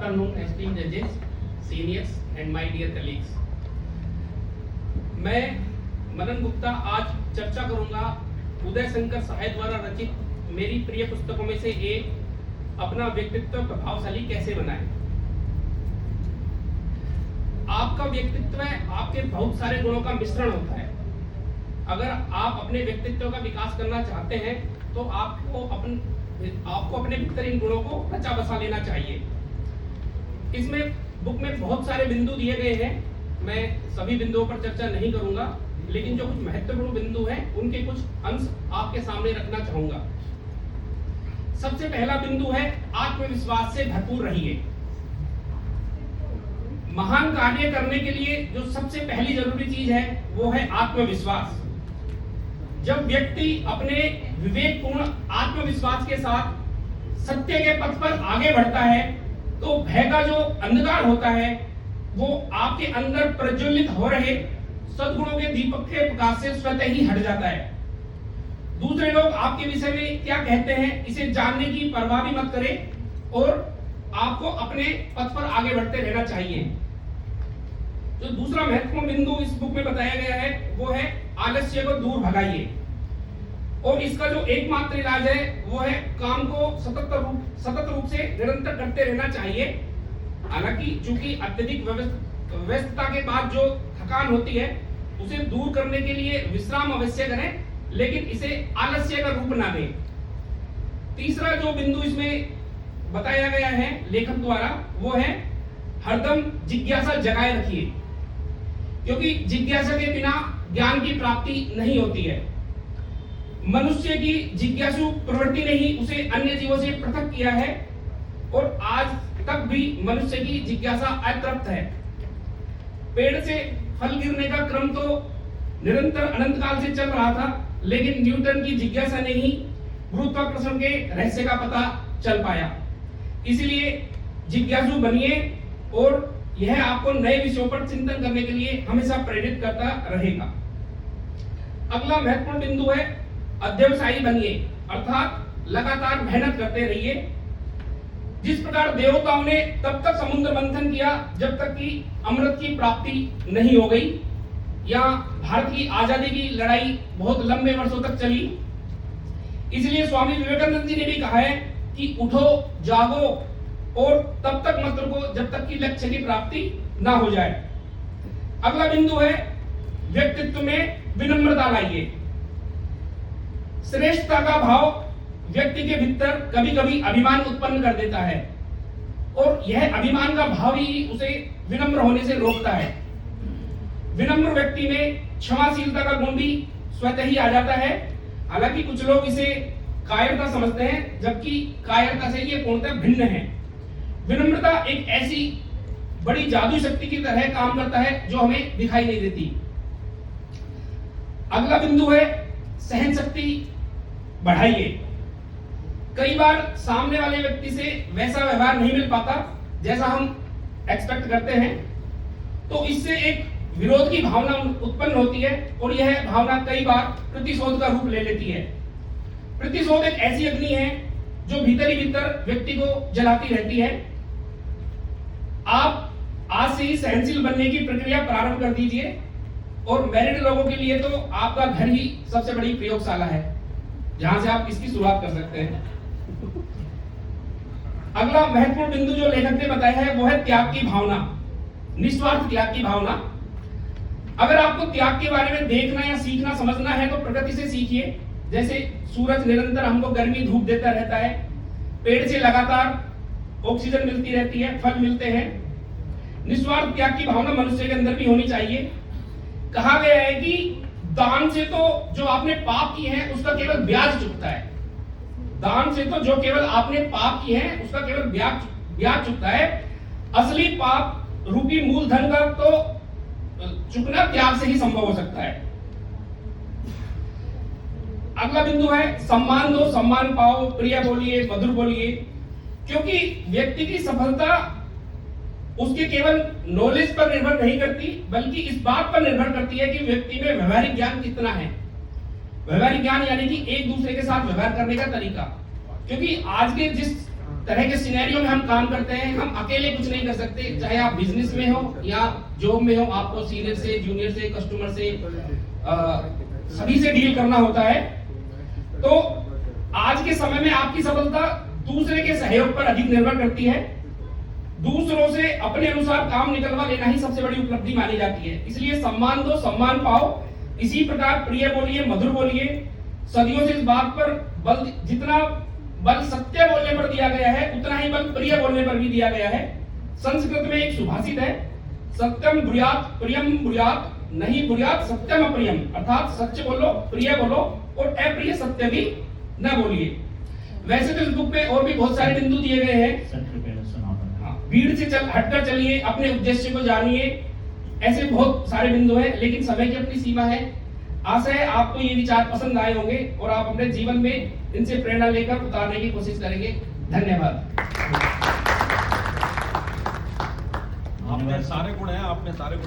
afternoon, esteemed judges, seniors and my dear colleagues. मैं मनन गुप्ता आज चर्चा करूंगा उदय शंकर साहे द्वारा रचित मेरी प्रिय पुस्तकों में से एक अपना व्यक्तित्व प्रभावशाली कैसे बनाएं। आपका व्यक्तित्व आपके बहुत सारे गुणों का मिश्रण होता है। अगर आप अपने व्यक्तित्व का विकास करना चाहते हैं तो आपको अपने भीतर इन गुणों को रचा बसा लेना चाहिए। इसमें बुक में बहुत सारे बिंदु दिए गए हैं, मैं सभी बिंदुओं पर चर्चा नहीं करूंगा, लेकिन जो कुछ महत्वपूर्ण बिंदु हैं उनके कुछ अंश आपके सामने रखना चाहूंगा। सबसे पहला बिंदु है आत्मविश्वास से भरपूर रहिए। महान कार्य करने के लिए जो सबसे पहली जरूरी चीज है वो है आत्मविश्वास। जब व्यक्ति अपने विवेकपूर्ण आत्मविश्वास के साथ सत्य के पथ पर आगे बढ़ता है तो भय का जो अंधकार होता है वो आपके अंदर प्रज्वलित हो रहे सद्गुणों के दीपक के प्रकाश से स्वतः ही हट जाता है। दूसरे लोग आपके विषय में क्या कहते हैं इसे जानने की परवाह भी मत करें और आपको अपने पथ पर आगे बढ़ते रहना चाहिए। जो दूसरा महत्वपूर्ण बिंदु इस बुक में बताया गया है वो है आलस्य को दूर भगाइए, और इसका जो एकमात्र इलाज है वो है काम को सतत रूप से निरंतर करते रहना चाहिए। हालांकि चूंकि अत्यधिक व्यस्तता के बाद जो थकान होती है उसे दूर करने के लिए विश्राम अवश्य करें, लेकिन इसे आलस्य का रूप ना दें। तीसरा जो बिंदु इसमें बताया गया है लेखक द्वारा वो है हरदम जिज्ञासा जगाए रखिए, क्योंकि जिज्ञासा के बिना ज्ञान की प्राप्ति नहीं होती है। मनुष्य की जिज्ञासु प्रवृत्ति ने ही उसे अन्य जीवों से पृथक किया है और आज तक भी मनुष्य की जिज्ञासा अतृप्त है। पेड़ से फल गिरने का क्रम तो निरंतर अनंत काल से चल रहा था, लेकिन न्यूटन की जिज्ञासा ने ही गुरुत्वाकर्षण के रहस्य का पता चल पाया। इसलिए जिज्ञासु बनिए और यह आपको नए विषयों पर चिंतन करने के लिए हमेशा प्रेरित करता रहेगा। अगला महत्वपूर्ण बिंदु है अध्यवसायी बनिए, अर्थात लगातार मेहनत करते रहिए। जिस प्रकार देवताओं ने तब तक समुद्र मंथन किया जब तक कि अमृत की प्राप्ति नहीं हो गई, या भारत की आजादी की लड़ाई बहुत लंबे वर्षों तक चली। इसलिए स्वामी विवेकानंद जी ने भी कहा है कि उठो जागो और तब तक मत रुको जब तक कि लक्ष्य की प्राप्ति ना हो जाए। अगला बिंदु है व्यक्तित्व में विनम्रता लाइए। श्रेष्ठता का भाव व्यक्ति के भीतर कभी कभी अभिमान उत्पन्न कर देता है और यह अभिमान का भाव ही उसे विनम्र होने से रोकता है। विनम्र व्यक्ति में क्षमाशीलता का गुण भी स्वतः ही आ जाता है। हालांकि कुछ लोग इसे कायरता समझते हैं, जबकि कायरता से ये पूर्णतः भिन्न है। विनम्रता एक ऐसी बड़ी जादू शक्ति की तरह काम करता है जो हमें दिखाई नहीं देती। अगला बिंदु है सहन शक्ति बढ़ाइए। कई बार सामने वाले व्यक्ति से वैसा व्यवहार नहीं मिल पाता जैसा हम एक्सपेक्ट करते हैं, तो इससे एक विरोध की भावना उत्पन्न होती है और यह भावना कई बार प्रतिशोध का रूप ले लेती है। प्रतिशोध एक ऐसी अग्नि है जो भीतर ही भीतर व्यक्ति को जलाती रहती है। आप आज से ही सहनशील बनने की प्रक्रिया प्रारंभ कर दीजिए, और मैरिड लोगों के लिए तो आपका घर ही सबसे बड़ी प्रयोगशाला है जहां से आप इसकी शुरुआत कर सकते हैं। अगला महत्वपूर्ण बिंदु जो लेखक ने बताया है वो है त्याग की भावना, निस्वार्थ त्याग की भावना। अगर आपको त्याग के बारे में देखना या सीखना समझना है तो प्रकृति से सीखिए। जैसे सूरज निरंतर हमको गर्मी धूप देता रहता है, पेड़ से लगातार ऑक्सीजन मिलती रहती है, फल मिलते हैं। निस्वार्थ त्याग की भावना मनुष्य के अंदर भी होनी चाहिए। कहा गया है कि दान से तो जो आपने पाप किए हैं उसका केवल ब्याज चुकता है। दान से तो जो केवल आपने पाप किए हैं उसका केवल ब्याज चुकता है। असली पाप रूपी मूलधन का तो चुकना त्याग से ही संभव हो सकता है। अगला बिंदु है सम्मान दो सम्मान पाओ, प्रिय बोलिए मधुर बोलिए, क्योंकि व्यक्ति की सफलता उसके केवल नॉलेज पर निर्भर नहीं करती बल्कि इस बात पर निर्भर करती है कि व्यक्ति में व्यवहारिक ज्ञान कितना है। व्यवहारिक ज्ञान यानी कि एक दूसरे के साथ व्यवहार करने का तरीका, क्योंकि आज के जिस तरह के सिनेरियो में हम काम करते हैं, हम अकेले कुछ नहीं कर सकते, चाहे आप बिजनेस में हो या जॉब में हो, आपको सीनियर से, जूनियर से, कस्टमर से, सभी से डील करना होता है। तो आज के समय में आपकी सफलता दूसरे के सहयोग पर अधिक निर्भर करती है। दूसरों से अपने अनुसार काम निकलवा लेना ही सबसे बड़ी उपलब्धि मानी जाती है। इसलिए सम्मान दो, सम्मान पाओ। इसी प्रकार प्रिय बोलिए, मधुर बोलिए। सदियों से इस बात पर बल, जितना बल सत्य बोलने पर दिया गया है, उतना ही बल प्रिय बोलने पर भी दिया गया है। संस्कृत में एक सुभाषित है, सत्यम ब्रूयात प्रियम ब्रूयात, नहीं ब्रूयात सत्यम अप्रियम, अर्थात सच बोलो, प्रिय बोलो और अप्रिय सत्य भी न बोलिए। वैसे तो इस बुक में और भी बहुत सारे बिंदु दिए गए हैं, भीड़ से हटकर चलिए, अपने उद्देश्य को जानिए, ऐसे बहुत सारे बिंदु हैं, लेकिन समय की अपनी सीमा है। आशा है आपको ये विचार पसंद आए होंगे और आप अपने जीवन में इनसे प्रेरणा लेकर उतारने की कोशिश करेंगे। धन्यवाद। आपने सारे गुण हैं, आपने सारे गुण